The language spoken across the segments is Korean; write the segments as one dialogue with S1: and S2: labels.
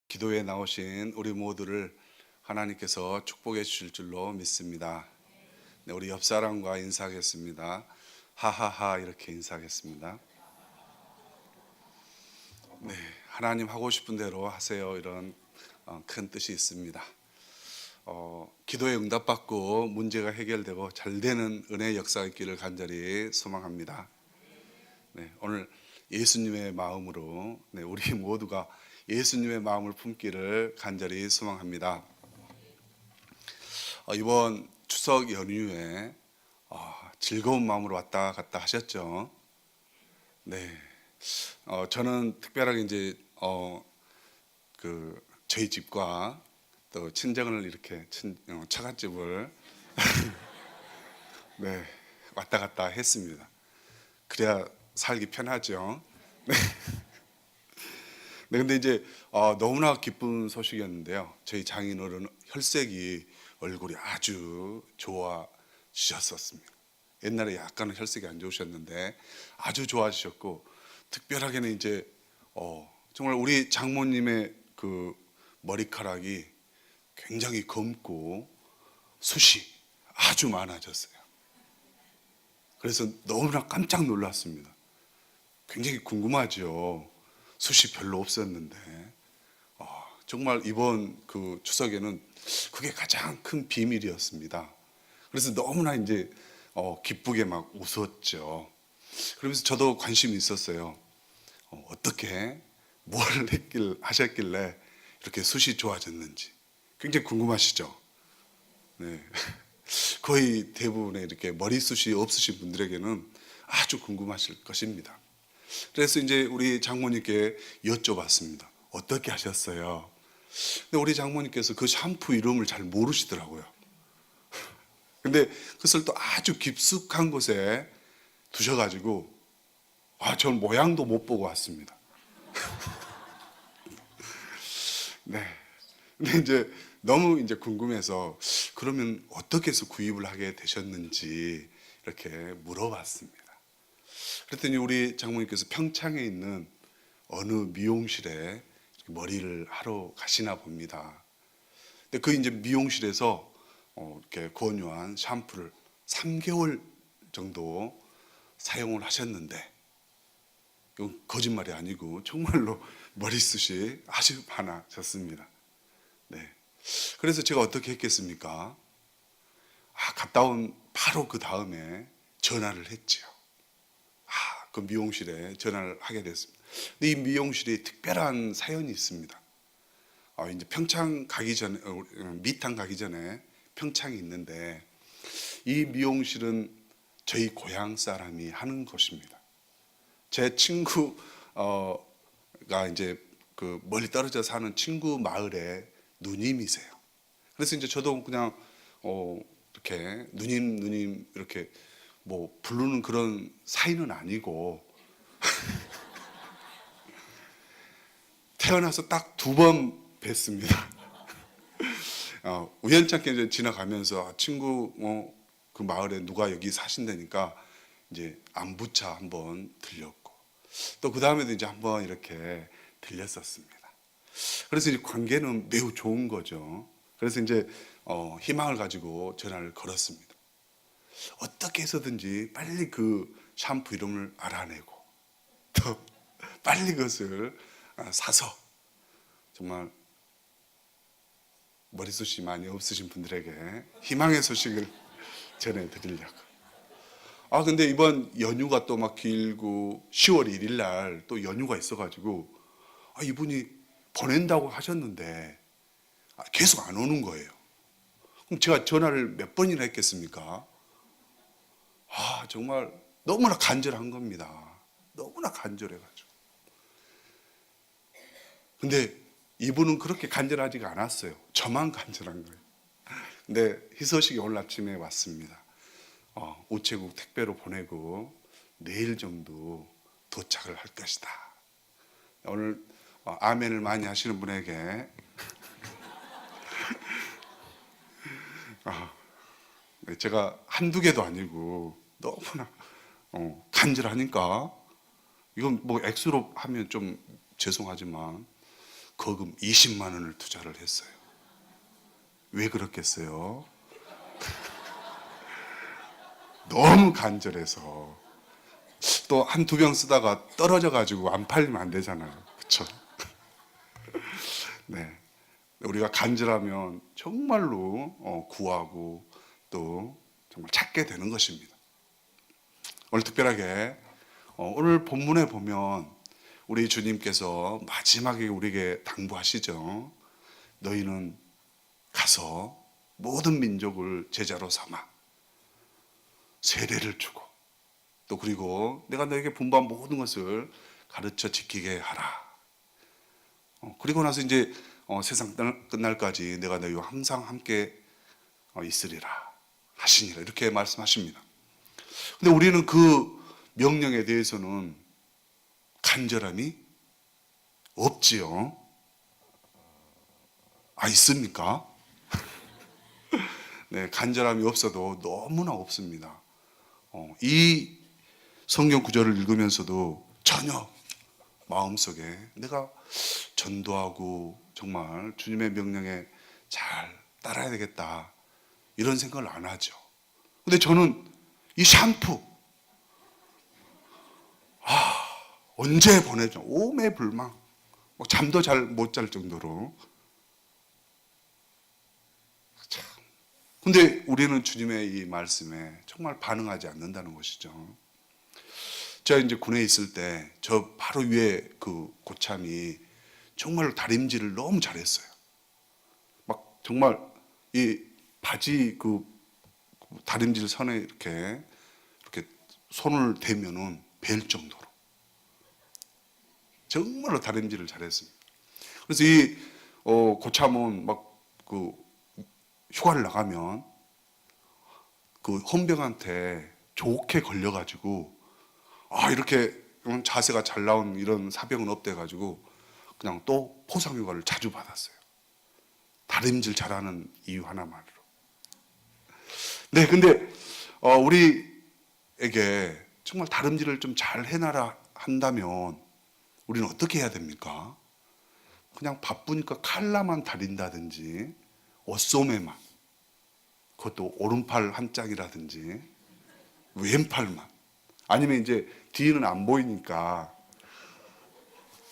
S1: 기도에 나오신 우리 모두를 하나님께서 축복해 주실 줄로 믿습니다. 네, 우리 옆 사람과 인사하겠습니다. 하하하 이렇게 인사하겠습니다. 네, 하나님 하고 싶은 대로 하세요. 이런 큰 뜻이 있습니다. 기도에 응답받고 문제가 해결되고 잘 되는 은혜의 역사가 있기를 간절히 소망합니다. 네, 오늘 예수님의 마음으로 우리 모두가 예수님의 마음을 품기를 간절히 소망합니다. 이번 추석 연휴에 즐거운 마음으로 왔다 갔다 하셨죠? 네. 저는 특별하게 이제 저희 집과 또 친정을 이렇게 처갓집을 네, 왔다 갔다 했습니다. 그래야 살기 편하죠. 네. 네, 근데 이제 너무나 기쁜 소식이었는데요. 저희 장인어른 혈색이 얼굴이 아주 좋아지셨었습니다. 옛날에 약간은 혈색이 안 좋으셨는데 아주 좋아지셨고, 특별하게는 이제 정말 우리 장모님의 그 머리카락이 굉장히 검고 숱이 아주 많아졌어요. 그래서 너무나 깜짝 놀랐습니다. 굉장히 궁금하죠. 숱이 별로 없었는데 정말 이번 그 추석에는 그게 가장 큰 비밀이었습니다. 그래서 너무나 이제 기쁘게 막 웃었죠. 그러면서 저도 관심이 있었어요. 어떻게 뭘 하셨길래 이렇게 숱이 좋아졌는지 굉장히 궁금하시죠? 네. 거의 대부분의 이렇게 머리숱이 없으신 분들에게는 아주 궁금하실 것입니다. 그래서 이제 우리 장모님께 여쭤봤습니다. 어떻게 하셨어요? 근데 우리 장모님께서 그 샴푸 이름을 잘 모르시더라고요. 근데 그것을 또 아주 깊숙한 곳에 두셔가지고 전 모양도 못 보고 왔습니다. 네. 근데 이제 너무 이제 궁금해서 그러면 어떻게 해서 구입을 하게 되셨는지 이렇게 물어봤습니다. 그랬더니 우리 장모님께서 평창에 있는 어느 미용실에 머리를 하러 가시나 봅니다. 근데 그 이제 미용실에서 이렇게 권유한 샴푸를 3개월 정도 사용을 하셨는데, 이건 거짓말이 아니고 정말로 머리숱이 아주 많아졌습니다. 네. 그래서 제가 어떻게 했겠습니까? 갔다 온 바로 그 다음에 전화를 했죠. 그 미용실에 전화를 하게 됐습니다. 근데 이 미용실이 특별한 사연이 있습니다. 이제 평창 가기 전에, 미탄 가기 전에 평창이 있는데, 이 미용실은 저희 고향 사람이 하는 곳입니다. 제 친구가 이제 그 멀리 떨어져 사는 친구 마을의 누님이세요. 그래서 이제 저도 그냥 이렇게 누님 이렇게 뭐 부르는 그런 사이는 아니고 태어나서 딱 2번 뵀습니다. 우연찮게 이제 지나가면서 친구 그 마을에 누가 여기 사신다니까 이제 안부차 한번 들렸고, 또 그 다음에도 이제 한번 이렇게 들렸었습니다. 그래서 이제 관계는 매우 좋은 거죠. 그래서 이제 희망을 가지고 전화를 걸었습니다. 어떻게 해서든지 빨리 그 샴푸 이름을 알아내고 또 빨리 그것을 사서 정말 머리숱이 많이 없으신 분들에게 희망의 소식을 전해드리려고. 근데 이번 연휴가 또 막 길고 10월 1일 날 또 연휴가 있어가지고 이분이 보낸다고 하셨는데 계속 안 오는 거예요. 그럼 제가 전화를 몇 번이나 했겠습니까? 정말 너무나 간절한 겁니다. 너무나 간절해가지고. 근데 이분은 그렇게 간절하지가 않았어요. 저만 간절한 거예요. 근데 희소식이 오늘 아침에 왔습니다. 우체국 택배로 보내고 내일 정도 도착을 할 것이다. 오늘 아멘을 많이 하시는 분에게 제가 한두 개도 아니고 너무나 간절하니까, 이건 뭐 액수로 하면 좀 죄송하지만 거금 20만 원을 투자를 했어요. 왜 그렇겠어요? 너무 간절해서. 또 한두 병 쓰다가 떨어져 가지고 안 팔리면 안 되잖아요. 그렇죠? 네. 우리가 간절하면 정말로 구하고 또 정말 찾게 되는 것입니다. 오늘 특별하게 오늘 본문에 보면 우리 주님께서 마지막에 우리에게 당부하시죠. 너희는 가서 모든 민족을 제자로 삼아 세례를 주고 또 그리고 내가 너에게 분부한 모든 것을 가르쳐 지키게 하라. 그리고 나서 이제 세상 끝날까지 내가 너희와 항상 함께 있으리라 하시니라 이렇게 말씀하십니다. 근데 우리는 그 명령에 대해서는 간절함이 없지요. 있습니까? 네, 간절함이 없어도 너무나 없습니다. 이 성경 구절을 읽으면서도 전혀 마음속에 내가 전도하고 정말 주님의 명령에 잘 따라야 되겠다 이런 생각을 안 하죠. 근데 저는 이 샴푸 언제 보내죠? 오매불망 잠도 잘 못 잘 정도로. 참. 근데 우리는 주님의 이 말씀에 정말 반응하지 않는다는 것이죠. 제가 이제 군에 있을 때 저 바로 위에 그 고참이 정말 다림질을 너무 잘했어요. 막 정말 이 바지 그 다림질 선에 이렇게 손을 대면은 벨 정도로 정말로 다림질을 잘했습니다. 그래서 이 고참은 막 그 휴가를 나가면 그 헌병한테 좋게 걸려가지고 이렇게 자세가 잘 나온 이런 사병은 없대가지고 그냥 또 포상휴가를 자주 받았어요. 다림질 잘하는 이유 하나만으로. 네, 근데 우리에게 정말 다림질을 좀 잘 해놔라 한다면 우리는 어떻게 해야 됩니까? 그냥 바쁘니까 칼라만 다린다든지 옷소매만, 그것도 오른팔 한 짝이라든지 왼팔만, 아니면 이제 뒤는 안 보이니까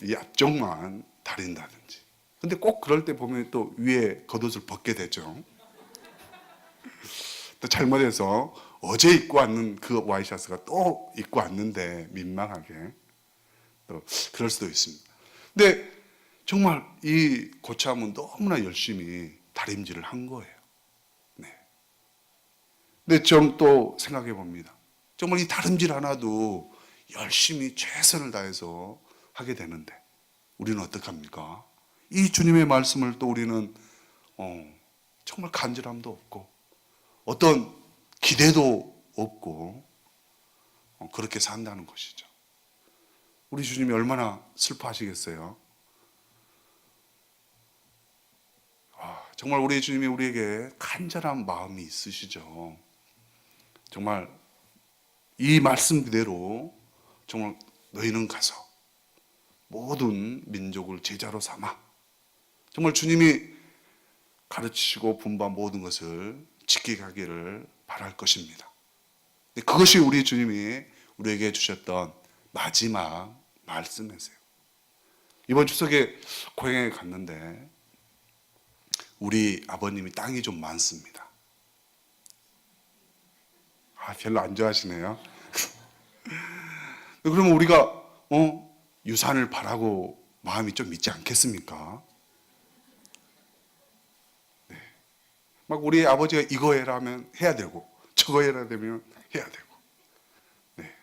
S1: 이 앞쪽만 다린다든지. 근데 꼭 그럴 때 보면 또 위에 겉옷을 벗게 되죠. 또 잘못해서 어제 입고 왔는 그 와이셔츠가 또 입고 왔는데 민망하게 또 그럴 수도 있습니다. 근데 정말 이 고참은 너무나 열심히 다림질을 한 거예요. 네. 근데 좀 또 생각해 봅니다. 정말 이 다림질 하나도 열심히 최선을 다해서 하게 되는데 우리는 어떡합니까? 이 주님의 말씀을 또 우리는 정말 간절함도 없고 어떤 기대도 없고 그렇게 산다는 것이죠. 우리 주님이 얼마나 슬퍼하시겠어요? 정말 우리 주님이 우리에게 간절한 마음이 있으시죠. 정말 이 말씀 그대로 정말 너희는 가서 모든 민족을 제자로 삼아 정말 주님이 가르치시고 분부한 모든 것을 지키게 하기를 바랄 것입니다. 그것이 우리 주님이 우리에게 주셨던 마지막 말씀이세요. 이번 추석에 고향에 갔는데 우리 아버님이 땅이 좀 많습니다. 별로 안 좋아하시네요. 그러면 우리가 유산을 바라고 마음이 좀 있지 않겠습니까? 네. 막 우리 아버지가 이거 해라 하면 해야 되고 저거 해라 되면 해야 되고. 네.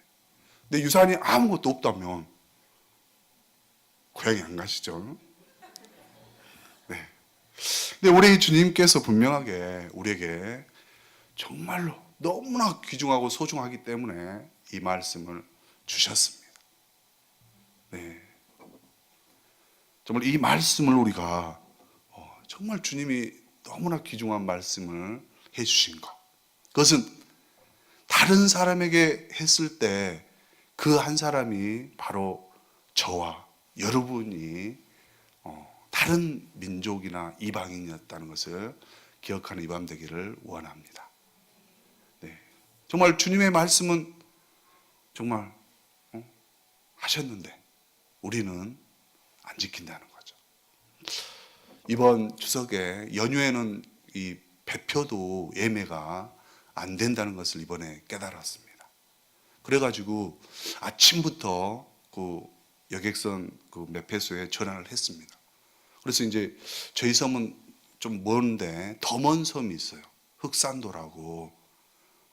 S1: 근데 유산이 아무것도 없다면 고향에 안 가시죠? 네. 근데 우리 주님께서 분명하게 우리에게 정말로 너무나 귀중하고 소중하기 때문에 이 말씀을 주셨습니다. 네. 정말 이 말씀을 우리가 정말 주님이 너무나 귀중한 말씀을 해주신 것. 그것은 다른 사람에게 했을 때 그 한 사람이 바로 저와 여러분이 다른 민족이나 이방인이었다는 것을 기억하는 이 밤 되기를 원합니다. 네. 정말 주님의 말씀은 정말 하셨는데 우리는 안 지킨다는 거죠. 이번 추석에 연휴에는 이 배표도 예매가 안 된다는 것을 이번에 깨달았습니다. 그래가지고 아침부터 그 여객선 그 매표소에 전화를 했습니다. 그래서 이제 저희 섬은 좀 먼데 더 먼 섬이 있어요. 흑산도라고.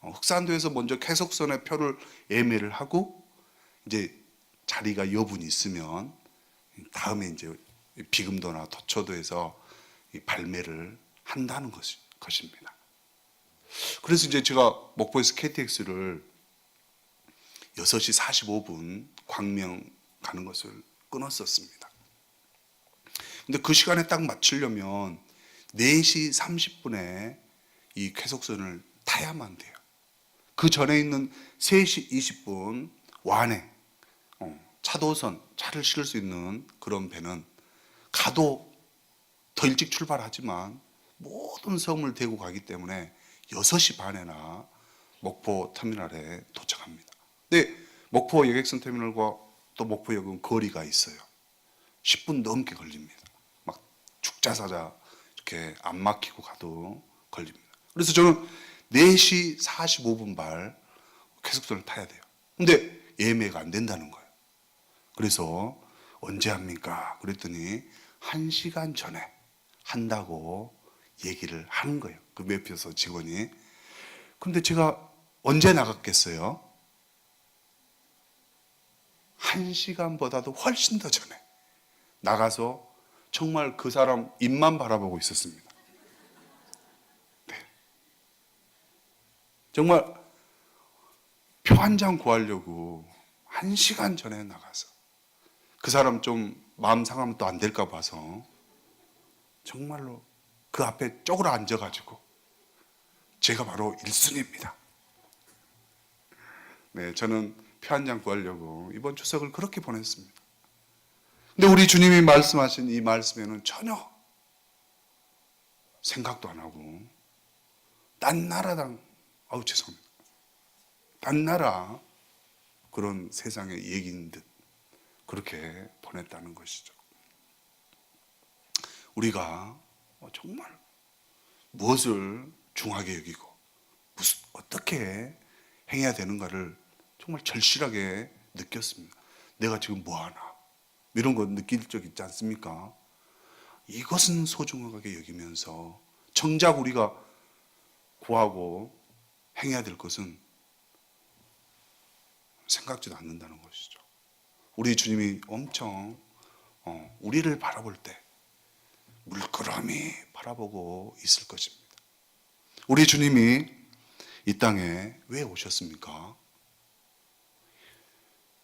S1: 흑산도에서 먼저 쾌속선의 표를 예매를 하고 이제 자리가 여분이 있으면 다음에 이제 비금도나 도초도에서 발매를 한다는 것입니다. 그래서 이제 제가 목포에서 KTX를 6시 45분 광명 가는 것을 끊었었습니다. 근데 그 시간에 딱 맞추려면 4시 30분에 이 쾌속선을 타야만 돼요. 그 전에 있는 3시 20분 완행, 차도선, 차를 실을 수 있는 그런 배는 가도 더 일찍 출발하지만 모든 섬을 대고 가기 때문에 6시 반에나 목포 터미널에 도착합니다. 근데 목포 여객선 터미널과 또 목포역은 거리가 있어요. 10분 넘게 걸립니다. 막 죽자사자 이렇게 안 막히고 가도 걸립니다. 그래서 저는 4시 45분 발 쾌속선을 타야 돼요. 근데 예매가 안 된다는 거예요. 그래서 언제 합니까? 그랬더니 1시간 전에 한다고 얘기를 하는 거예요. 그 매표소 직원이. 근데 제가 언제 나갔겠어요? 1시간보다도 훨씬 더 전에 나가서 정말 그 사람 입만 바라보고 있었습니다. 네. 정말 표 한 장 구하려고 1시간 전에 나가서 그 사람 좀 마음 상하면 또 안 될까 봐서 정말로 그 앞에 쪼그려 앉아가지고 제가 바로 1순위입니다. 네, 저는 표 한 장 구하려고 이번 추석을 그렇게 보냈습니다. 근데 우리 주님이 말씀하신 이 말씀에는 전혀 생각도 안 하고 딴 나라당, 죄송합니다. 딴 나라 그런 세상의 얘기인 듯 그렇게 보냈다는 것이죠. 우리가 정말 무엇을 중하게 여기고 어떻게 행해야 되는가를 정말 절실하게 느꼈습니다. 내가 지금 뭐하나 이런 거 느낄 적 있지 않습니까? 이것은 소중하게 여기면서 정작 우리가 구하고 행해야 될 것은 생각지도 않는다는 것이죠. 우리 주님이 엄청 우리를 바라볼 때 물끄러미 바라보고 있을 것입니다. 우리 주님이 이 땅에 왜 오셨습니까?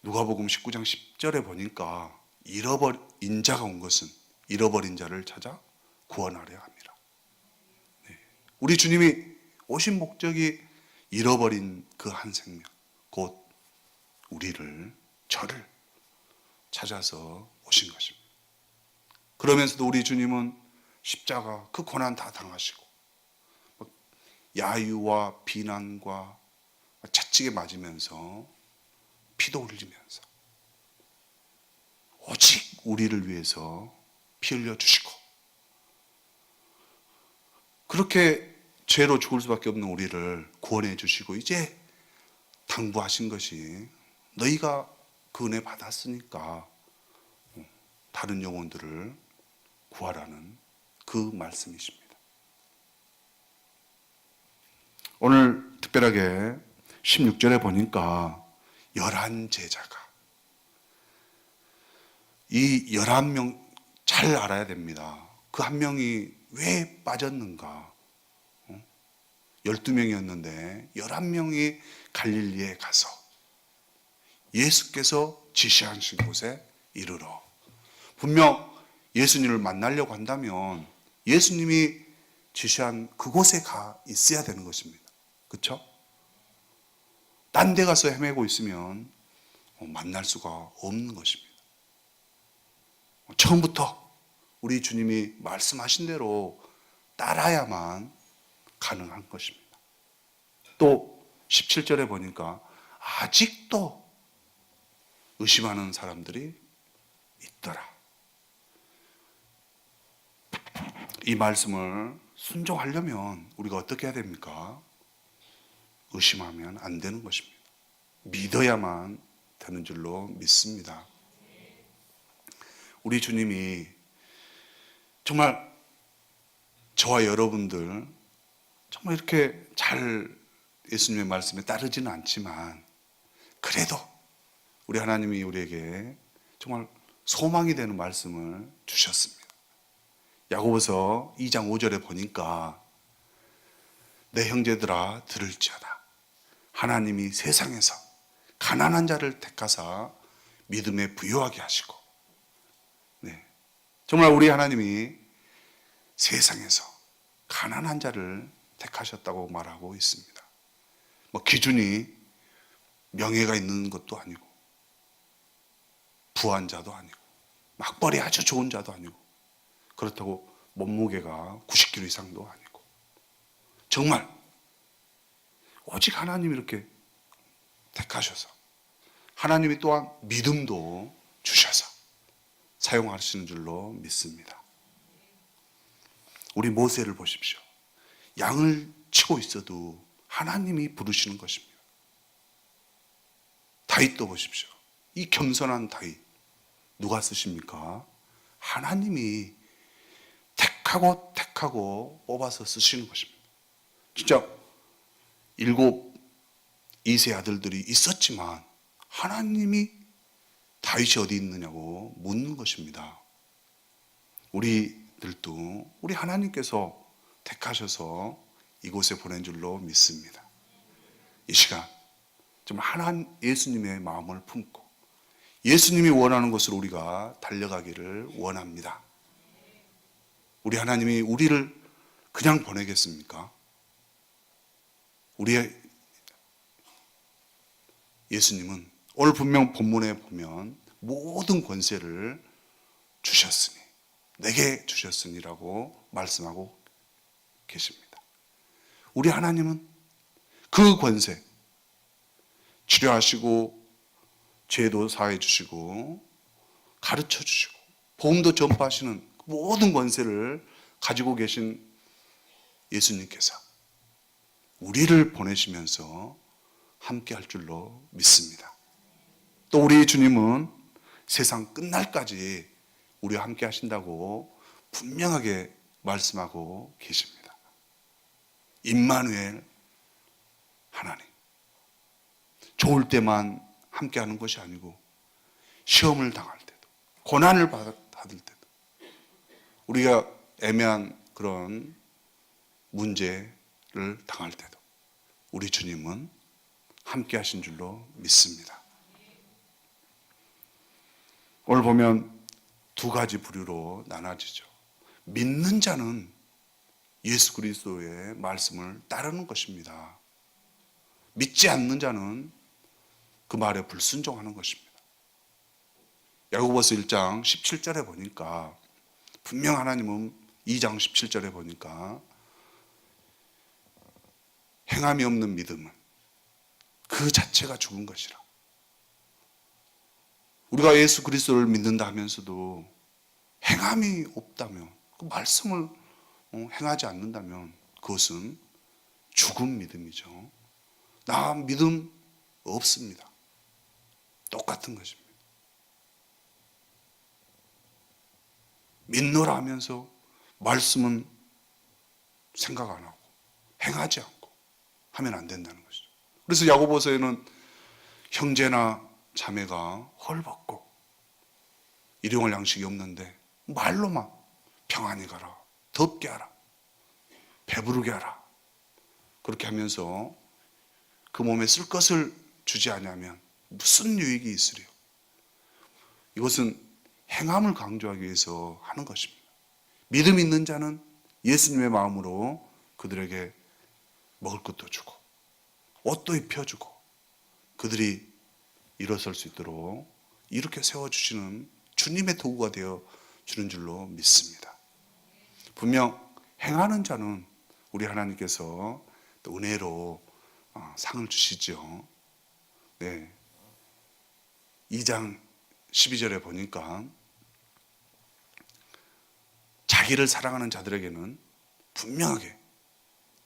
S1: 누가복음 19장 10절에 보니까 잃어버린 자가 온 것은 잃어버린 자를 찾아 구원하려 합니다. 네. 우리 주님이 오신 목적이 잃어버린 그 한 생명, 곧 우리를, 저를 찾아서 오신 것입니다. 그러면서도 우리 주님은 십자가 그 고난 다 당하시고 야유와 비난과 채찍에 맞으면서 피도 흘리면서 오직 우리를 위해서 피 흘려 주시고 그렇게 죄로 죽을 수밖에 없는 우리를 구원해 주시고 이제 당부하신 것이 너희가 그 은혜 받았으니까 다른 영혼들을 구하라는 그 말씀이십니다. 오늘 특별하게 16절에 보니까 11제자가 이 11명 잘 알아야 됩니다. 그 한 명이 왜 빠졌는가? 12명이었는데 11명이 갈릴리에 가서 예수께서 지시하신 곳에 이르러 분명 예수님을 만나려고 한다면 예수님이 지시한 그곳에 가 있어야 되는 것입니다. 그렇죠? 딴 데 가서 헤매고 있으면 만날 수가 없는 것입니다. 처음부터 우리 주님이 말씀하신 대로 따라야만 가능한 것입니다. 또 17절에 보니까 아직도 의심하는 사람들이 있더라. 이 말씀을 순종하려면 우리가 어떻게 해야 됩니까? 의심하면 안 되는 것입니다. 믿어야만 되는 줄로 믿습니다. 우리 주님이 정말 저와 여러분들 정말 이렇게 잘 예수님의 말씀에 따르지는 않지만 그래도 우리 하나님이 우리에게 정말 소망이 되는 말씀을 주셨습니다. 야고보서 2장 5절에 보니까 내 형제들아 들을지어다. 하나님이 세상에서 가난한 자를 택하사 믿음에 부요하게 하시고, 네, 정말 우리 하나님이 세상에서 가난한 자를 택하셨다고 말하고 있습니다. 뭐 기준이 명예가 있는 것도 아니고 부한 자도 아니고 막벌이 아주 좋은 자도 아니고 그렇다고 몸무게가 90kg 이상도 아니고 정말 오직 하나님이 이렇게 택하셔서 하나님이 또한 믿음도 주셔서 사용하시는 줄로 믿습니다. 우리 모세를 보십시오. 양을 치고 있어도 하나님이 부르시는 것입니다. 다윗도 보십시오. 이 겸손한 다윗 누가 쓰십니까? 하나님이 택하고 뽑아서 쓰시는 것입니다. 진짜 7 2세 아들들이 있었지만 하나님이 다윗이 어디 있느냐고 묻는 것입니다. 우리들도 우리 하나님께서 택하셔서 이곳에 보낸 줄로 믿습니다. 이 시간 정말 예수님의 마음을 품고 예수님이 원하는 곳으로 우리가 달려가기를 원합니다. 우리 하나님이 우리를 그냥 보내겠습니까? 우리의 예수님은 오늘 분명 본문에 보면 모든 권세를 주셨으니 내게 주셨으니라고 말씀하고 계십니다. 우리 하나님은 그 권세 치료하시고 죄도 사해 주시고 가르쳐 주시고 복음도 전파하시는 모든 권세를 가지고 계신 예수님께서 우리를 보내시면서 함께 할 줄로 믿습니다. 또 우리 주님은 세상 끝날까지 우리와 함께 하신다고 분명하게 말씀하고 계십니다. 임마누엘 하나님. 좋을 때만 함께 하는 것이 아니고 시험을 당할 때도 고난을 받을 때도 우리가 애매한 그런 문제를 당할 때도 우리 주님은 함께 하신 줄로 믿습니다. 오늘 보면 2가지 부류로 나눠지죠. 믿는 자는 예수 그리스도의 말씀을 따르는 것입니다. 믿지 않는 자는 그 말에 불순종하는 것입니다. 야고보서 1장 17절에 보니까 분명 하나님은 2장 17절에 보니까 행함이 없는 믿음은 그 자체가 죽은 것이라. 우리가 예수 그리스도를 믿는다 하면서도 행함이 없다면, 그 말씀을 행하지 않는다면 그것은 죽은 믿음이죠. 나 믿음 없습니다. 똑같은 것입니다. 믿노라 하면서 말씀은 생각 안 하고 행하지 않고 하면 안 된다는 것이죠. 그래서 야고보서에는 형제나 자매가 헐벗고 일용할 양식이 없는데 말로만 평안히 가라, 덥게 하라, 배부르게 하라, 그렇게 하면서 그 몸에 쓸 것을 주지 않으면 무슨 유익이 있으리요? 이것은 행함을 강조하기 위해서 하는 것입니다. 믿음 있는 자는 예수님의 마음으로 그들에게 먹을 것도 주고 옷도 입혀주고 그들이 일어설 수 있도록 이렇게 세워주시는 주님의 도구가 되어 주는 줄로 믿습니다. 분명 행하는 자는 우리 하나님께서 또 은혜로 상을 주시죠. 네. 2장 12절에 보니까 자기를 사랑하는 자들에게는 분명하게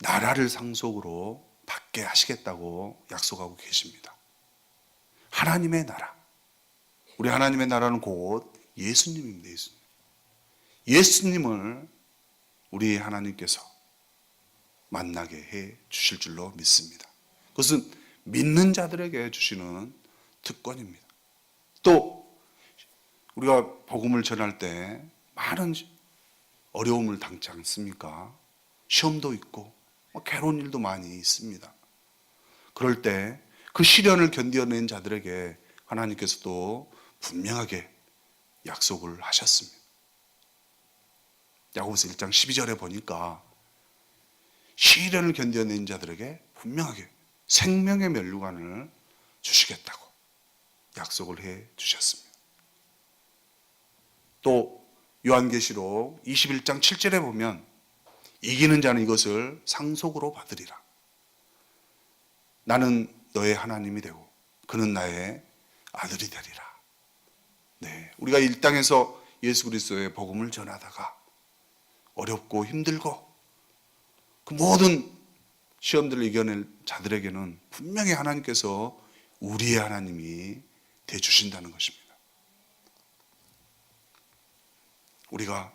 S1: 나라를 상속으로 받게 하시겠다고 약속하고 계십니다. 하나님의 나라. 우리 하나님의 나라는 곧 예수님입니다. 예수님을 우리 하나님께서 만나게 해 주실 줄로 믿습니다. 그것은 믿는 자들에게 주시는 특권입니다. 또 우리가 복음을 전할 때 많은 어려움을 당치 않습니까? 시험도 있고 괴로운 일도 많이 있습니다. 그럴 때 그 시련을 견뎌낸 자들에게 하나님께서도 분명하게 약속을 하셨습니다. 야고보서 1장 12절에 보니까 시련을 견뎌낸 자들에게 분명하게 생명의 면류관을 주시겠다고 약속을 해 주셨습니다. 또 요한계시록 21장 7절에 보면 이기는 자는 이것을 상속으로 받으리라. 나는 너의 하나님이 되고 그는 나의 아들이 되리라. 네, 우리가 이 땅에서 예수 그리스도의 복음을 전하다가 어렵고 힘들고 그 모든 시험들을 이겨낼 자들에게는 분명히 하나님께서 우리의 하나님이 되주신다는 것입니다. 우리가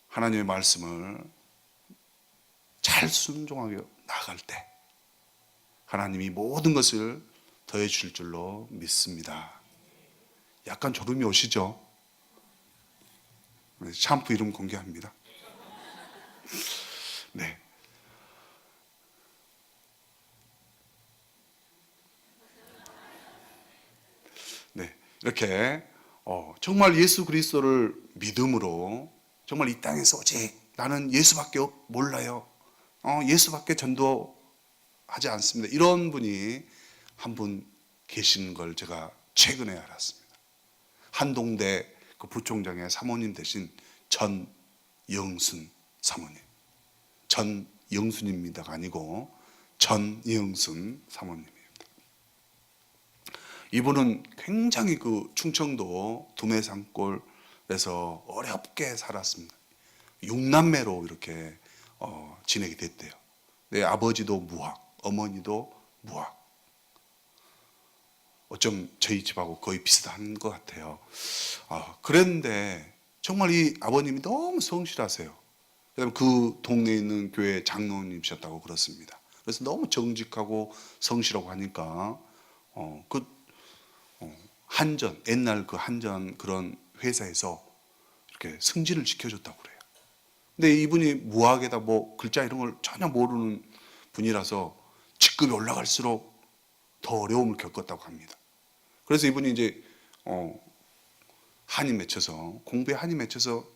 S1: 하나님의 말씀을 잘 순종하게 나아갈 때 하나님이 모든 것을 더해 주실 줄로 믿습니다. 약간 졸음이 오시죠? 샴푸 이름 공개합니다. 네. 네. 이렇게 정말 예수 그리스도를 믿음으로 정말 이 땅에서 오직 나는 예수밖에 몰라요. 예수밖에 전도하지 않습니다. 이런 분이 한 분 계신 걸 제가 최근에 알았습니다. 한동대 그 부총장의 사모님 되신 전영순 사모님. 전영순입니다가 아니고 전영순 사모님입니다. 이분은 굉장히 그 충청도 두메산골에서 어렵게 살았습니다. 6남매로 이렇게 지내게 됐대요. 내 아버지도 무학, 어머니도 무학. 어쩜 저희 집하고 거의 비슷한 것 같아요. 그랬는데 정말 이 아버님이 너무 성실하세요. 그다음에 그 동네에 있는 교회 장로님이셨다고 그렇습니다. 그래서 너무 정직하고 성실하고 하니까 한전, 옛날 그 한전 그런 회사에서 이렇게 승진을 시켜줬다고 그래요. 근데 이분이 무학에다 뭐 글자 이런 걸 전혀 모르는 분이라서 직급이 올라갈수록 더 어려움을 겪었다고 합니다. 그래서 이분이 이제 한이 맺혀서 공부에 한이 맺혀서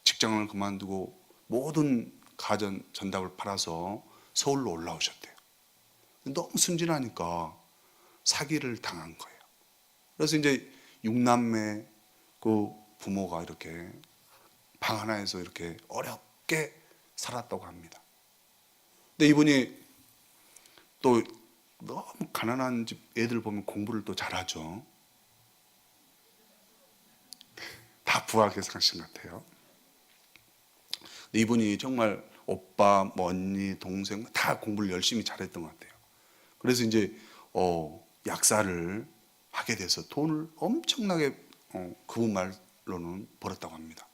S1: 직장을 그만두고 모든 가전 전답을 팔아서 서울로 올라오셨대요. 너무 순진하니까 사기를 당한 거예요. 그래서 이제 6남매 그 부모가 이렇게 방 하나에서 이렇게 어렵게 살았다고 합니다. 근데 이분이 또 너무 가난한 집 애들 보면 공부를 또 잘하죠. 다 부학에서 하신 것 같아요. 근데 이분이 정말 오빠, 뭐 언니, 동생 다 공부를 열심히 잘했던 것 같아요. 그래서 이제 약사를 하게 돼서 돈을 엄청나게 그분 말로는 벌었다고 합니다.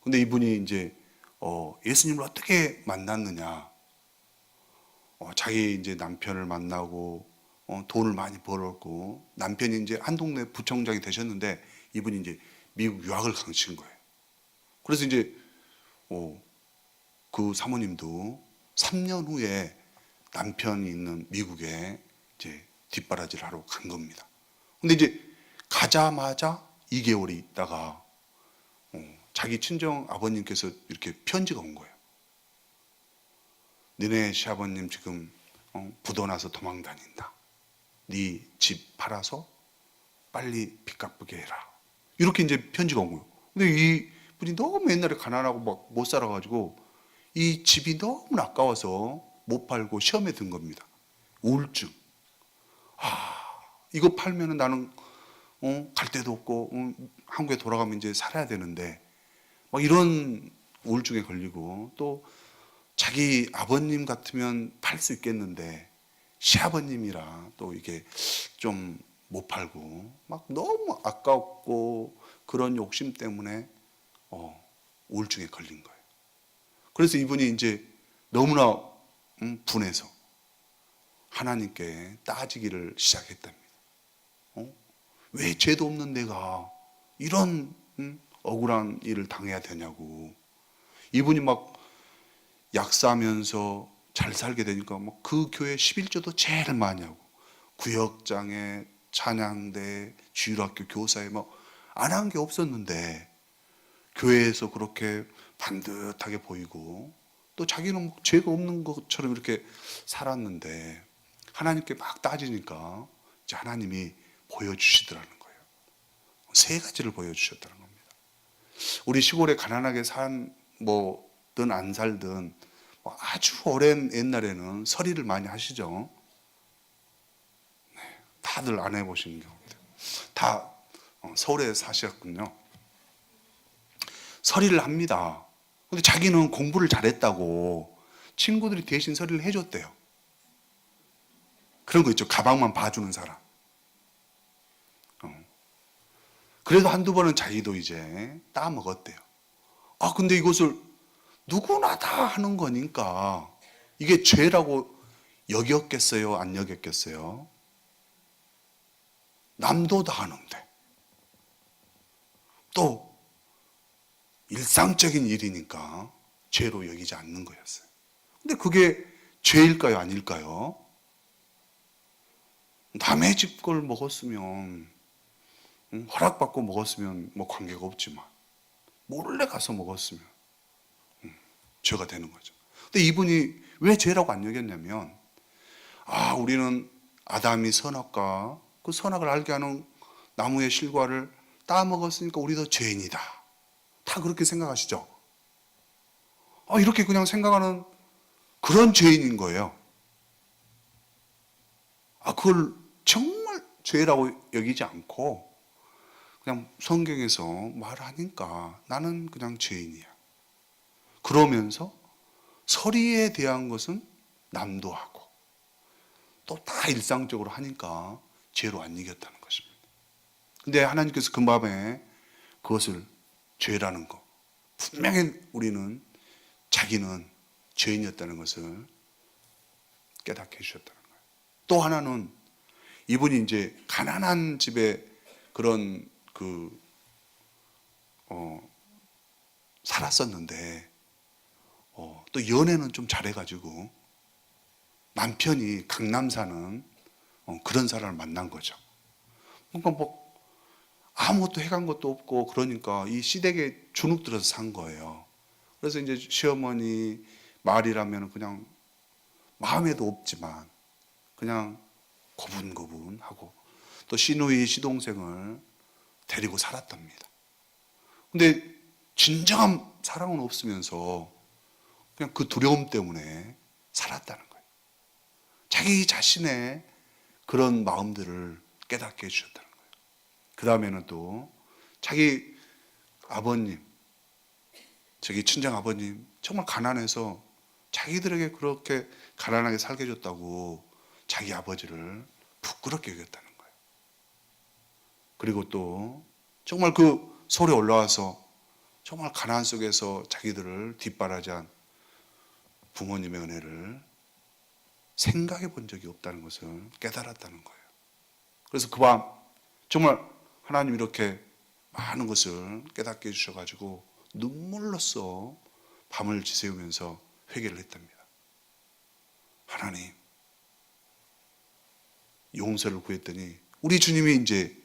S1: 근데 이분이 이제 예수님을 어떻게 만났느냐? 자기 이제 남편을 만나고 돈을 많이 벌었고 남편이 이제 한 동네 부총장이 되셨는데 이분이 이제 미국 유학을 가신 거예요. 그래서 이제 그 사모님도 3년 후에 남편이 있는 미국에 이제 뒷바라지를 하러 간 겁니다. 근데 이제 가자마자 2개월이 있다가 자기 친정 아버님께서 이렇게 편지가 온 거예요. 너네 시아버님 지금 부도 나서 도망 다닌다. 네 집 팔아서 빨리 빚 갚게 해라. 이렇게 이제 편지가 온 거예요. 근데 이 분이 너무 옛날에 가난하고 막 못 살아가지고 이 집이 너무 아까워서 못 팔고 시험에 든 겁니다. 우울증. 이거 팔면은 나는 갈 데도 없고 한국에 돌아가면 이제 살아야 되는데 막 이런 우울증에 걸리고, 또 자기 아버님 같으면 팔 수 있겠는데 시아버님이라 또 이게 좀 못 팔고 막 너무 아깝고 그런 욕심 때문에 우울증에 걸린 거예요. 그래서 이분이 이제 너무나 분해서 하나님께 따지기를 시작했답니다. 왜 죄도 없는 내가 이런 억울한 일을 당해야 되냐고. 이분이 막 약사하면서 잘 살게 되니까 막 그 교회 11조도 제일 많이 하고, 구역장에 찬양대 주일학교 교사에 막 안 한 게 없었는데 교회에서 그렇게 반듯하게 보이고, 또 자기는 죄가 없는 것처럼 이렇게 살았는데 하나님께 막 따지니까 이제 하나님이 보여주시더라는 거예요. 세 가지를 보여주셨다는 겁니다. 우리 시골에 가난하게 뭐든 안 살든 아주 오랜 옛날에는 서리를 많이 하시죠. 네, 다들 안 해보시는 경우입니다. 다 서울에 사셨군요. 서리를 합니다. 근데 자기는 공부를 잘했다고 친구들이 대신 서리를 해줬대요. 그런 거 있죠. 가방만 봐주는 사람. 그래도 한두 번은 자기도 이제 따먹었대요. 근데 이것을 누구나 다 하는 거니까 이게 죄라고 여겼겠어요? 안 여겼겠어요? 남도 다 하는데. 또 일상적인 일이니까 죄로 여기지 않는 거였어요. 근데 그게 죄일까요? 아닐까요? 남의 집 걸 먹었으면, 허락받고 먹었으면 뭐 관계가 없지만 몰래 가서 먹었으면 죄가 되는 거죠. 근데 이분이 왜 죄라고 안 여겼냐면, 우리는 아담이 선악과 그 선악을 알게 하는 나무의 실과를 따먹었으니까 우리도 죄인이다. 다 그렇게 생각하시죠? 이렇게 그냥 생각하는 그런 죄인인 거예요. 그걸 정말 죄라고 여기지 않고 그냥 성경에서 말하니까 나는 그냥 죄인이야. 그러면서 서리에 대한 것은 남도 하고 또 다 일상적으로 하니까 죄로 안 이겼다는 것입니다. 근데 하나님께서 그 마음에 그것을 죄라는 거, 분명히 우리는 자기는 죄인이었다는 것을 깨닫게 해주셨다는 거예요. 또 하나는 이분이 이제 가난한 집에 그런 살았었는데 또 연애는 좀 잘해가지고 남편이 강남 사는 그런 사람을 만난 거죠. 그러니까 뭐 아무것도 해간 것도 없고 그러니까 이 시댁에 주눅 들어서 산 거예요. 그래서 이제 시어머니 말이라면 그냥 마음에도 없지만 그냥 고분고분하고 또 시누이 시동생을 데리고 살았답니다. 근데 진정한 사랑은 없으면서 그냥 그 두려움 때문에 살았다는 거예요. 자기 자신의 그런 마음들을 깨닫게 해주셨다는 거예요. 그 다음에는 또 자기 아버님, 자기 친정 아버님 정말 가난해서 자기들에게 그렇게 가난하게 살게 해줬다고 자기 아버지를 부끄럽게 여겼다는 거예요. 그리고 또 정말 그 서울에 올라와서 정말 가난 속에서 자기들을 뒷바라지한 부모님의 은혜를 생각해 본 적이 없다는 것을 깨달았다는 거예요. 그래서 그 밤 정말 하나님 이렇게 많은 것을 깨닫게 해주셔가지고 눈물로써 밤을 지새우면서 회개를 했답니다. 하나님, 용서를 구했더니 우리 주님이 이제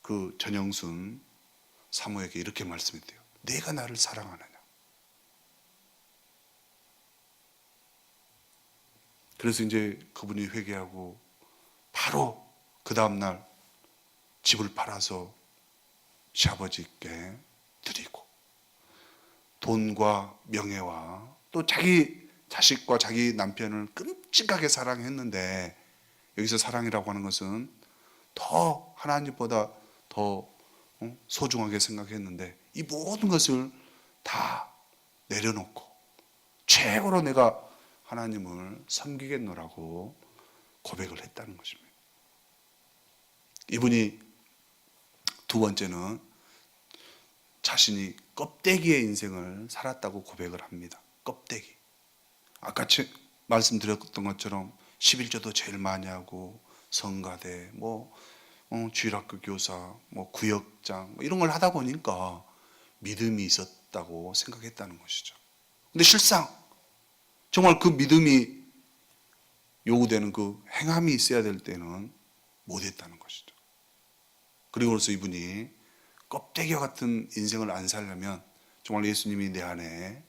S1: 그 전영순 사모에게 이렇게 말씀했대요. 내가 나를 사랑하느냐? 그래서 이제 그분이 회개하고 바로 그 다음날 집을 팔아서 시아버지께 드리고 돈과 명예와 또 자기 자식과 자기 남편을 끔찍하게 사랑했는데, 여기서 사랑이라고 하는 것은 더 하나님보다 더 소중하게 생각했는데 이 모든 것을 다 내려놓고 최고로 내가 하나님을 섬기겠노라고 고백을 했다는 것입니다. 이분이 두 번째는 자신이 껍데기의 인생을 살았다고 고백을 합니다. 껍데기. 아까 말씀드렸던 것처럼 11조도 제일 많이 하고 성가대, 주일학교 교사, 구역장 이런 걸 하다 보니까 믿음이 있었다고 생각했다는 것이죠. 근데 실상 정말 그 믿음이 요구되는 그 행함이 있어야 될 때는 못했다는 것이죠. 그리고 그래서 이분이 껍데기와 같은 인생을 안 살려면 정말 예수님이 내 안에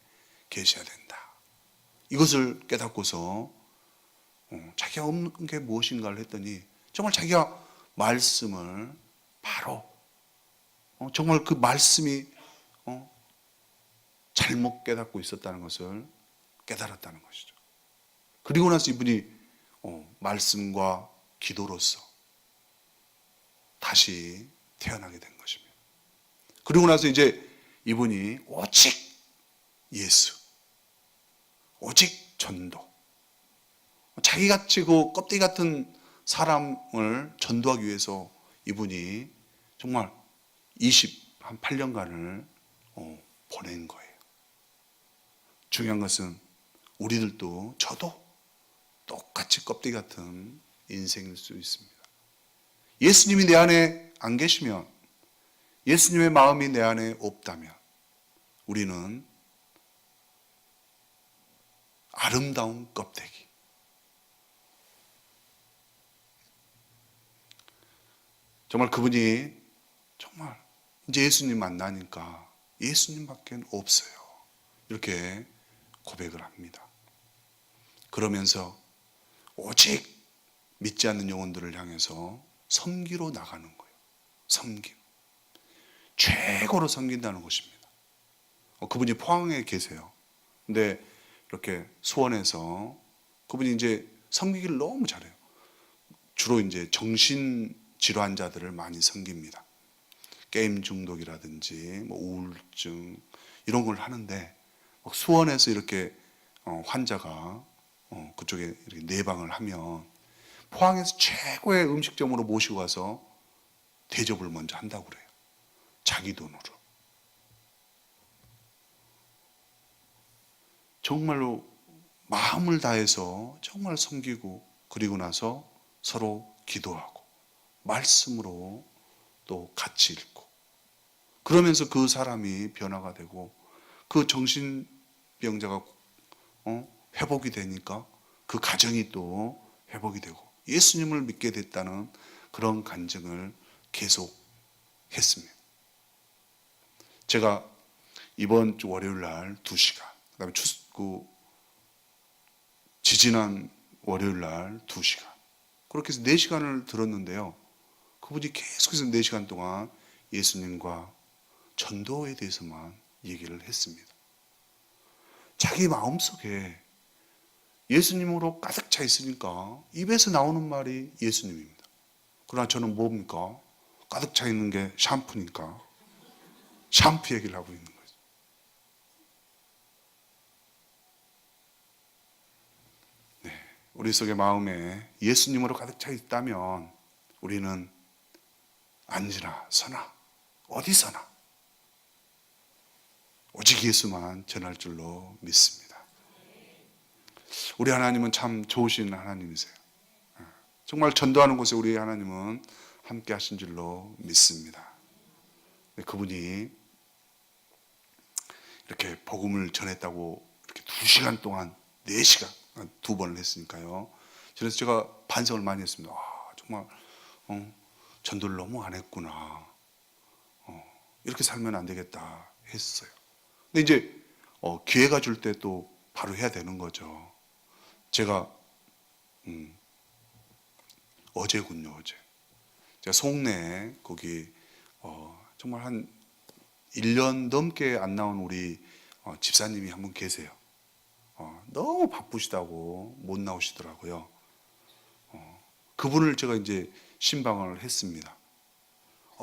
S1: 계셔야 된다. 이것을 깨닫고서 자기가 없는 게 무엇인가를 했더니 정말 자기가 말씀을 바로 정말 그 말씀이 잘못 깨닫고 있었다는 것을 깨달았다는 것이죠. 그리고 나서 이분이 말씀과 기도로서 다시 태어나게 된 것입니다. 그리고 나서 이제 이분이 오직 예수, 오직 전도, 자기같이 그 껍데기 같은 사람을 전도하기 위해서 이분이 정말 28년간을 보낸 거예요. 중요한 것은 우리들도 저도 똑같이 껍데기 같은 인생일 수 있습니다. 예수님이 내 안에 안 계시면, 예수님의 마음이 내 안에 없다면 우리는 아름다운 껍데기, 정말 그분이 정말 이제 예수님 만나니까 예수님밖에 없어요. 이렇게 고백을 합니다. 그러면서 오직 믿지 않는 영혼들을 향해서 섬기러 나가는 거예요. 섬김. 최고로 섬긴다는 것입니다. 그분이 포항에 계세요. 근데 이렇게 수원에서 그분이 이제 섬기기를 너무 잘해요. 주로 이제 정신질환자들을 많이 섬깁니다. 게임 중독이라든지 우울증 이런 걸 하는데 수원에서 이렇게 환자가 그쪽에 이렇게 내방을 하면 포항에서 최고의 음식점으로 모시고 가서 대접을 먼저 한다고 그래요. 자기 돈으로. 정말로 마음을 다해서 정말 섬기고, 그리고 나서 서로 기도하고 말씀으로 또 같이 읽고, 그러면서 그 사람이 변화가 되고 그 정신병자가 회복이 되니까 그 가정이 또 회복이 되고 예수님을 믿게 됐다는 그런 간증을 계속 했습니다. 제가 이번 주 월요일 날 2시간, 그다음에 지지난 월요일 날 2시간, 그렇게 해서 4시간을 들었는데요. 그분이 계속해서 4시간 동안 예수님과 전도에 대해서만 얘기를 했습니다. 자기 마음속에 예수님으로 가득 차 있으니까 입에서 나오는 말이 예수님입니다. 그러나 저는 뭡니까? 가득 차 있는 게 샴푸니까 샴푸 얘기를 하고 있는 거죠. 네, 우리 속의 마음에 예수님으로 가득 차 있다면 우리는 앉으나 서나 어디서나 오직 예수만 전할 줄로 믿습니다. 우리 하나님은 참 좋으신 하나님이세요. 정말 전도하는 곳에 우리 하나님은 함께 하신 줄로 믿습니다. 그분이 이렇게 복음을 전했다고 이렇게 2시간 동안 4시간 2번을 했으니까요. 그래서 제가 반성을 많이 했습니다. 정말 전도를 너무 안 했구나. 이렇게 살면 안 되겠다 했어요. 근데 이제 기회가 줄 때 또 바로 해야 되는 거죠. 제가 어제군요, 어제. 제가 송내 거기 정말 한 1년 넘게 안 나온 우리 집사님이 한 분 계세요. 너무 바쁘시다고 못 나오시더라고요. 그분을 제가 이제 신방을 했습니다.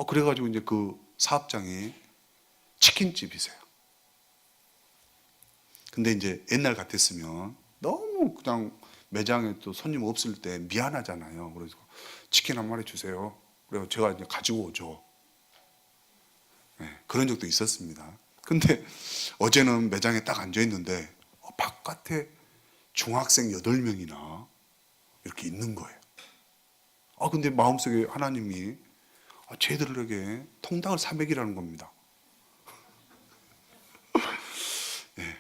S1: 그래가지고 이제 그 사업장이 치킨집이세요. 근데 이제 옛날 같았으면 너무 그냥 매장에 또 손님 없을 때 미안하잖아요. 그래서 치킨 한 마리 주세요. 그래서 제가 이제 가지고 오죠. 네, 그런 적도 있었습니다. 근데 어제는 매장에 딱 앉아 있는데 바깥에 중학생 8명이나 이렇게 있는 거예요. 근데 마음속에 하나님이 쟤들에게 통닭을 400이라는 겁니다. 네.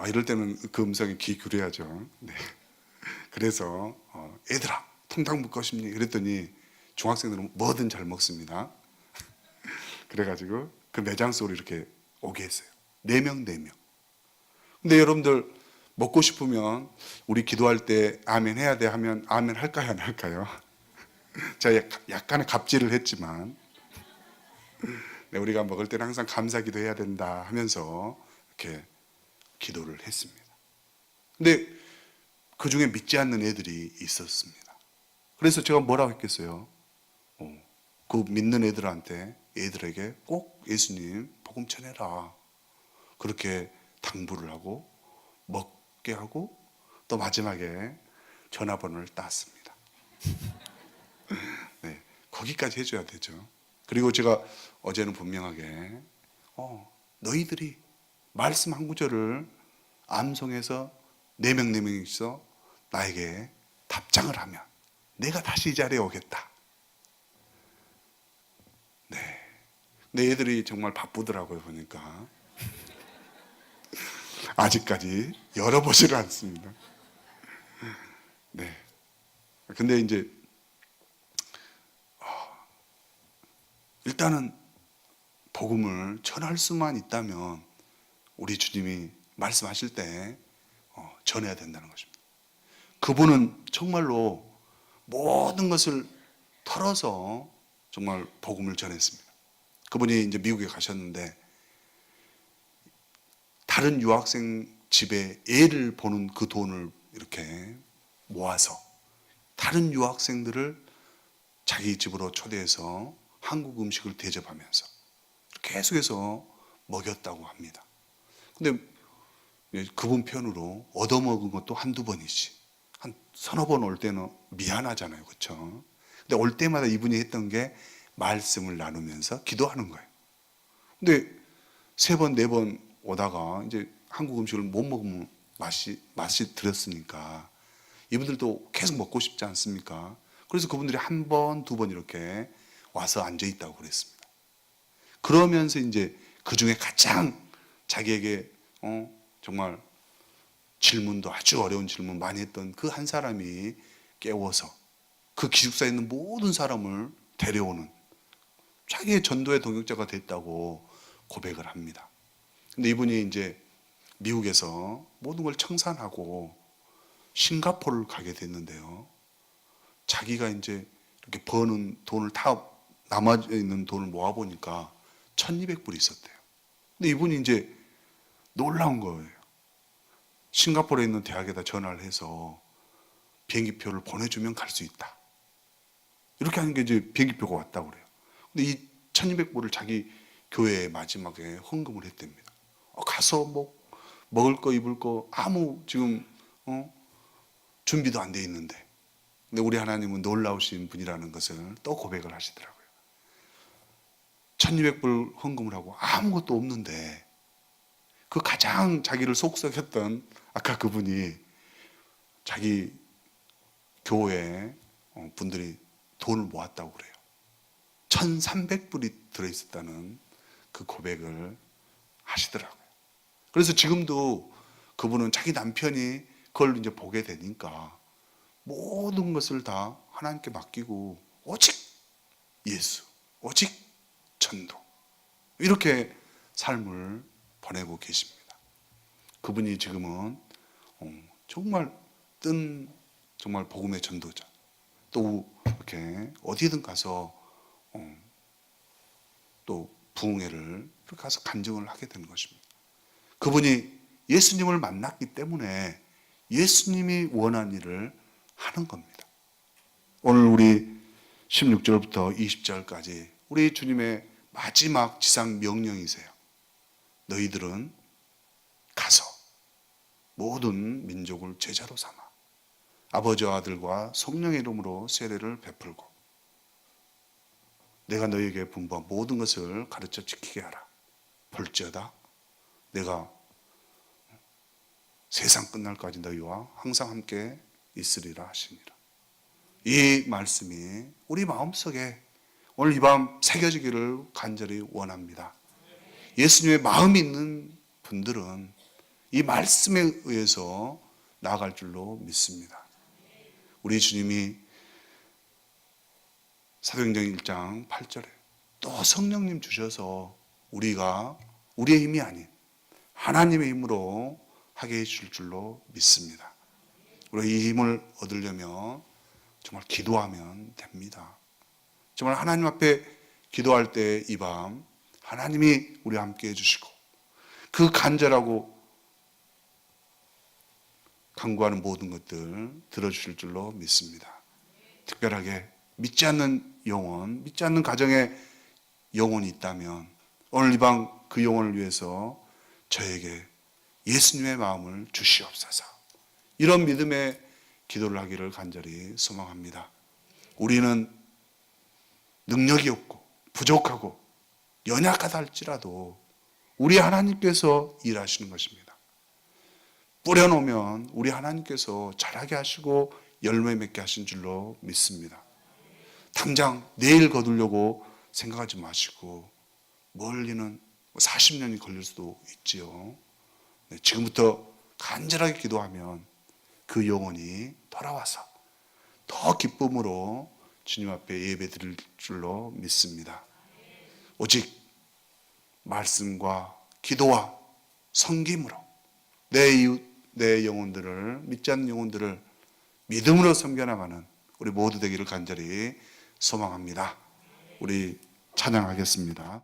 S1: 이럴 때는 그 음성에 귀 기울여야죠. 네. 그래서 얘들아 통닭 먹고 싶니? 그랬더니 중학생들은 뭐든 잘 먹습니다. 그래가지고 그 매장 속으로 이렇게 오게 했어요. 4명, 4명. 근데 여러분들 먹고 싶으면 우리 기도할 때 아멘 해야 돼 하면 아멘 할까요, 안 할까요? 제가 약간의 갑질을 했지만 네, 우리가 먹을 때는 항상 감사 기도해야 된다 하면서 이렇게 기도를 했습니다. 근데 그 중에 믿지 않는 애들이 있었습니다. 그래서 제가 뭐라고 했겠어요? 그 믿는 애들에게 꼭 예수님 복음 전해라. 그렇게 당부를 하고 먹게 하고 또 마지막에 전화번호를 땄습니다. 네, 거기까지 해줘야 되죠. 그리고 제가 어제는 분명하게 너희들이 말씀 한 구절을 암송해서 4명 4명이서 나에게 답장을 하면 내가 다시 이 자리에 오겠다. 네. 근데 애들이 정말 바쁘더라고요, 보니까. 아직까지 열어보지를 않습니다. 네. 근데 이제, 일단은 복음을 전할 수만 있다면 우리 주님이 말씀하실 때 전해야 된다는 것입니다. 그분은 정말로 모든 것을 털어서 정말 복음을 전했습니다. 그분이 이제 미국에 가셨는데 다른 유학생 집에 애를 보는 그 돈을 이렇게 모아서 다른 유학생들을 자기 집으로 초대해서 한국 음식을 대접하면서 계속해서 먹였다고 합니다. 근데 그분 편으로 얻어먹은 것도 한두 번이지 한 서너 번 올 때는 미안하잖아요, 그렇죠? 근데 올 때마다 이분이 했던 게 말씀을 나누면서 기도하는 거예요. 근데 3번, 4번 오다가 이제 한국 음식을 못 먹으면 맛이 들었으니까 이분들도 계속 먹고 싶지 않습니까? 그래서 그분들이 1번, 2번 이렇게 와서 앉아 있다고 그랬습니다. 그러면서 이제 그 중에 가장 자기에게 정말 질문도 아주 어려운 질문 많이 했던 그 한 사람이 깨워서 그 기숙사에 있는 모든 사람을 데려오는 자기의 전도의 동역자가 됐다고 고백을 합니다. 근데 이분이 이제 미국에서 모든 걸 청산하고 싱가포르를 가게 됐는데요. 자기가 이제 이렇게 버는 돈을 다 남아있는 돈을 모아보니까 1200불이 있었대요. 근데 이분이 이제 놀라운 거예요. 싱가포르에 있는 대학에다 전화를 해서 비행기표를 보내주면 갈 수 있다. 이렇게 하는 게 이제 비행기표가 왔다고 그래요. 근데 이 1200불을 자기 교회에 마지막에 헌금을 했답니다. 가서 뭐 먹을 거 입을 거 아무 지금 준비도 안 돼 있는데 근데 우리 하나님은 놀라우신 분이라는 것을 또 고백을 하시더라고요. 1200불 헌금을 하고 아무것도 없는데 그 가장 자기를 속삭였던 아까 그분이 자기 교회 분들이 돈을 모았다고 그래요. 1300불이 들어있었다는 그 고백을 하시더라고요. 그래서 지금도 그분은 자기 남편이 그걸 이제 보게 되니까 모든 것을 다 하나님께 맡기고 오직 예수, 오직 전도 이렇게 삶을 보내고 계십니다. 그분이 지금은 정말 정말 복음의 전도자. 또 이렇게 어디든 가서 또 부흥회를 이렇게 가서 간증을 하게 되는 것입니다. 그분이 예수님을 만났기 때문에 예수님이 원한 일을 하는 겁니다. 오늘 우리 16절부터 20절까지 우리 주님의 마지막 지상 명령이세요. 너희들은 가서 모든 민족을 제자로 삼아 아버지와 아들과 성령의 이름으로 세례를 베풀고 내가 너희에게 분부한 모든 것을 가르쳐 지키게 하라. 볼지어다 내가 세상 끝날까지 너희와 항상 함께 있으리라 하시니라. 이 말씀이 우리 마음속에 오늘 이 밤 새겨지기를 간절히 원합니다. 예수님의 마음이 있는 분들은 이 말씀에 의해서 나아갈 줄로 믿습니다. 우리 주님이 사도행전 1장 8절에 또 성령님 주셔서 우리가 우리의 힘이 아닌 하나님의 힘으로 하게 해줄 줄로 믿습니다. 우리가 이 힘을 얻으려면 정말 기도하면 됩니다. 정말 하나님 앞에 기도할 때 이 밤 하나님이 우리와 함께 해주시고 그 간절하고 간구하는 모든 것들 들어주실 줄로 믿습니다. 특별하게 믿지 않는 영혼, 믿지 않는 가정에 영혼이 있다면 오늘 이 밤 그 영혼을 위해서 저에게 예수님의 마음을 주시옵소서. 이런 믿음의 기도를 하기를 간절히 소망합니다. 우리는 능력이 없고 부족하고 연약하다 할지라도 우리 하나님께서 일하시는 것입니다. 뿌려놓으면 우리 하나님께서 자라게 하시고 열매 맺게 하신 줄로 믿습니다. 당장 내일 거두려고 생각하지 마시고 멀리는 40년이 걸릴 수도 있지요. 지금부터 간절하게 기도하면 그 영혼이 돌아와서 더 기쁨으로 주님 앞에 예배 드릴 줄로 믿습니다. 오직 말씀과 기도와 섬김으로 내 이웃, 내 영혼들을, 믿지 않는 영혼들을 믿음으로 섬겨나가는 우리 모두 되기를 간절히 소망합니다. 우리 찬양하겠습니다.